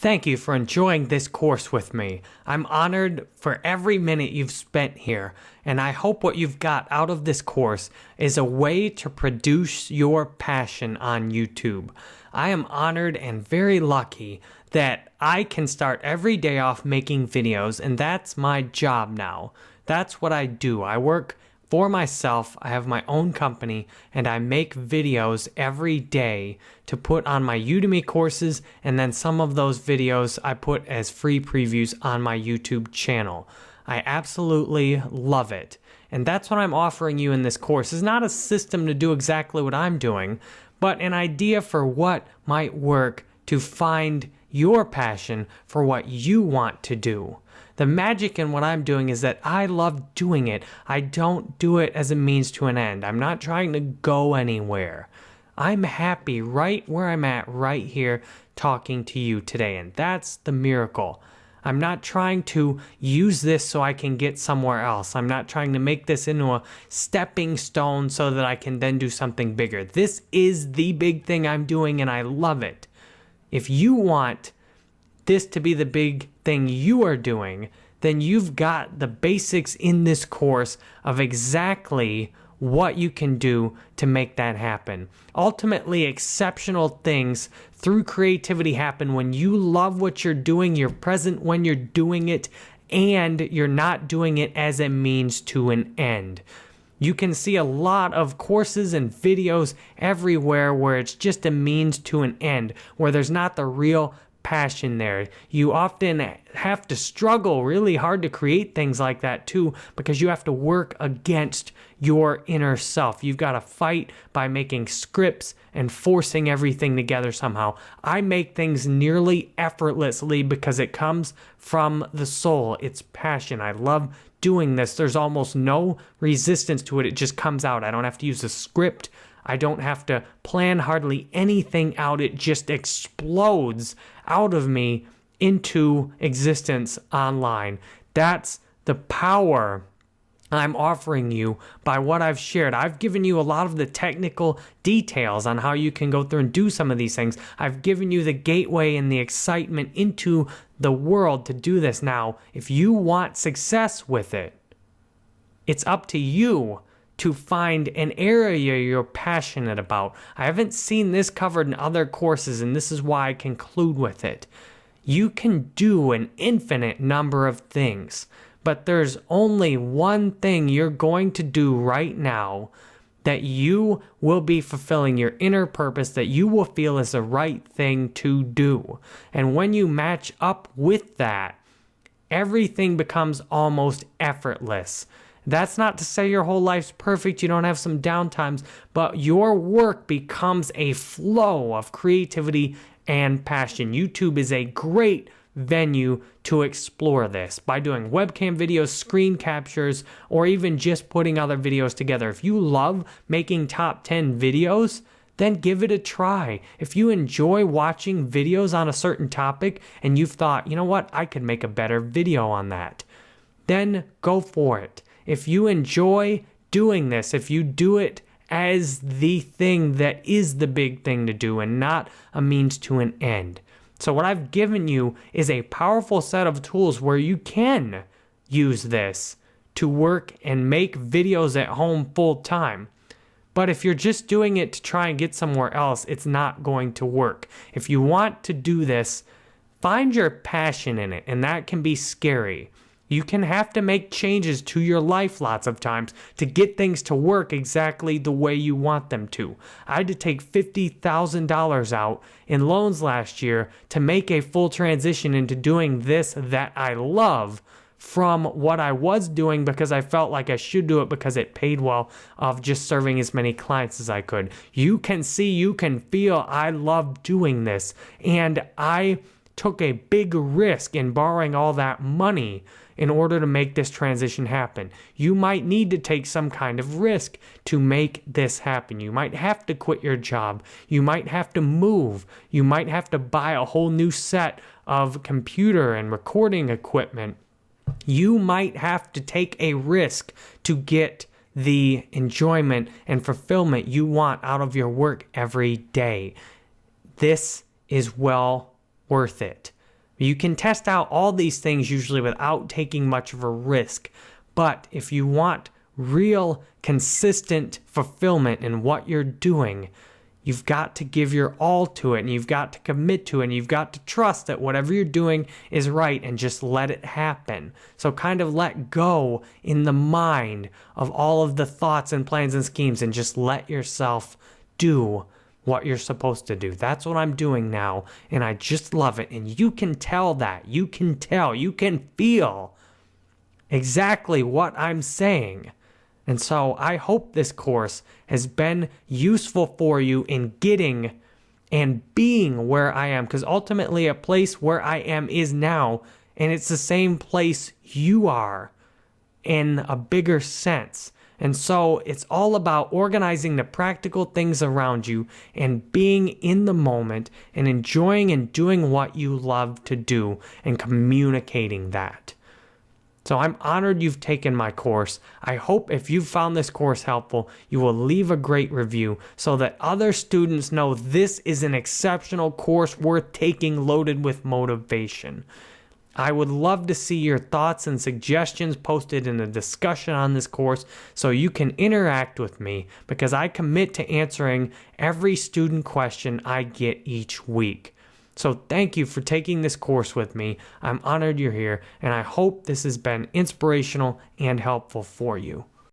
Thank you for enjoying this course with me. I'm honored for every minute you've spent here, and I hope what you've got out of this course is a way to produce your passion on YouTube. I am honored and very lucky that I can start every day off making videos, and that's my job now. That's what I do. I work for myself. I have my own company, and I make videos every day to put on my Udemy courses, and then some of those videos I put as free previews on my YouTube channel. I absolutely love it. And that's what I'm offering you in this course. It's not a system to do exactly what I'm doing, but an idea for what might work to find your passion for what you want to do. The magic in what I'm doing is that I love doing it. I don't do it as a means to an end. I'm not trying to go anywhere. I'm happy right where I'm at right here talking to you today, and that's the miracle. I'm not trying to use this so I can get somewhere else. I'm not trying to make this into a stepping stone so that I can then do something bigger. This is the big thing I'm doing, and I love it. If you want this to be the big thing you are doing, then you've got the basics in this course of exactly what you can do to make that happen. Ultimately, exceptional things through creativity happen when you love what you're doing, you're present when you're doing it, and you're not doing it as a means to an end. You can see a lot of courses and videos everywhere where it's just a means to an end, where there's not the real passion there. You often have to struggle really hard to create things like that too, because you have to work against your inner self. You've got to fight by making scripts and forcing everything together somehow. I make things nearly effortlessly because it comes from the soul. It's passion. I love doing this. There's almost no resistance to it. It just comes out. I don't have to use a script. I don't have to plan hardly anything out. It just explodes out of me into existence online. That's the power I'm offering you by what I've shared. I've given you a lot of the technical details on how you can go through and do some of these things. I've given you the gateway and the excitement into the world to do this. Now, if you want success with it, it's up to you to find an area you're passionate about. I haven't seen this covered in other courses, and this is why I conclude with it. You can do an infinite number of things, but there's only one thing you're going to do right now that you will be fulfilling your inner purpose, that you will feel is the right thing to do. And when you match up with that, everything becomes almost effortless. That's not to say your whole life's perfect, you don't have some downtimes, but your work becomes a flow of creativity and passion. YouTube is a great venue to explore this by doing webcam videos, screen captures, or even just putting other videos together. If you love making top 10 videos, then give it a try. If you enjoy watching videos on a certain topic and you've thought, you know what, I could make a better video on that, then go for it. If you enjoy doing this, if you do it as the thing that is the big thing to do and not a means to an end. So what I've given you is a powerful set of tools where you can use this to work and make videos at home full time. But if you're just doing it to try and get somewhere else, it's not going to work. If you want to do this, find your passion in it, and that can be scary. You can have to make changes to your life lots of times to get things to work exactly the way you want them to. I had to take $50,000 out in loans last year to make a full transition into doing this that I love from what I was doing because I felt like I should do it because it paid well of just serving as many clients as I could. You can see, you can feel I love doing this, and I took a big risk in borrowing all that money in order to make this transition happen. You might need to take some kind of risk to make this happen. You might have to quit your job. You might have to move. You might have to buy a whole new set of computer and recording equipment. You might have to take a risk to get the enjoyment and fulfillment you want out of your work every day. This is well worth it. You can test out all these things usually without taking much of a risk. But if you want real, consistent fulfillment in what you're doing, you've got to give your all to it, and you've got to commit to it, and you've got to trust that whatever you're doing is right and just let it happen. So kind of let go in the mind of all of the thoughts and plans and schemes and just let yourself do what you're supposed to do. That's what I'm doing now, and I just love it. And you can tell that. You can tell. You can feel exactly what I'm saying. And so I hope this course has been useful for you in getting and being where I am, because ultimately a place where I am is now, and it's the same place you are in a bigger sense. And so it's all about organizing the practical things around you and being in the moment and enjoying and doing what you love to do and communicating that. So I'm honored you've taken my course. I hope if you found this course helpful, you will leave a great review so that other students know this is an exceptional course worth taking, loaded with motivation. I would love to see your thoughts and suggestions posted in the discussion on this course so you can interact with me, because I commit to answering every student question I get each week. So thank you for taking this course with me. I'm honored you're here, and I hope this has been inspirational and helpful for you.